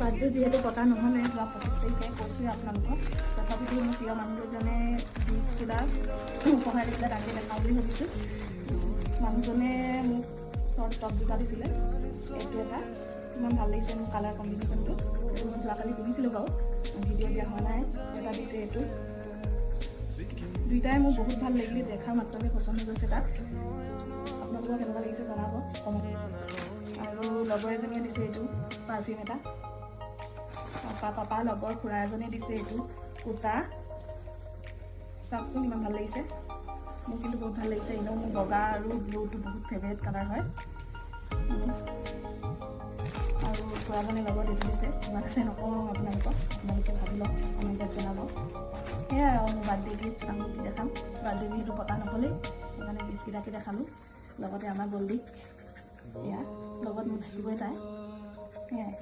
Birthday যিহেতু পতা নহ'লে যোৱা 25 তাৰিখে কৈছোঁৱে আপোনালোকক, তথাপিতো মোৰ প্ৰিয় মানুহজনে যিকেইটা উপহাৰ দিছিলে তাকে দেখাওঁ বুলি ভাবিছোঁ। মানুহজনে মোক শ্বৰ্ট টপ দুটা দিছিলে, এইটো এটা ইমান ভাল লাগিছে মোৰ কালাৰ কম্বিনেশ্যনটো, এইটো মই যোৱাকালি পিন্ধিছিলোঁ বাৰু, ভিডিঅ' দিয়া হোৱা নাই। এটা দিছে এইটো, দুইটাই মোৰ বহুত ভাল লাগিলে, দেখা মাত্ৰকে পচন্দ হৈ গৈছে তাত। আপোনালোকক কেনেকুৱা লাগিছে জনাব কমেণ্ট। আৰু লগৰ এজনীয়ে দিছে এইটো পাৰফিউম এটা, পাপাৰ লগৰ খুৰা এজনে দিছে এইটো কুৰ্তা, চাওকচোন ইমান ভাল লাগিছে, মোৰ কিন্তু বহুত ভাল লাগিছে। এনেও মোৰ বগা আৰু ব্লুটো বহুত ফেভাৰেট কালাৰ হয়। আৰু খুৰাজনে লগত এইটো দিছে, কিমান আছে নকওঁ আপোনালোকক, আপোনালোকে ভাবি লওক, কমেণ্টত জনাব। সেয়াই আৰু মোৰ বাৰ্থডে গিফ্ট আমি কি দেখাম, বাৰ্থডে যিহেতু পতা নহ'লেই সেইকাৰণে গিফ্টকেইটাকে দেখালোঁ। লগতে আমাৰ গল্ডি, এয়া লগত মোৰ থাকিবই তাই, সেয়াই।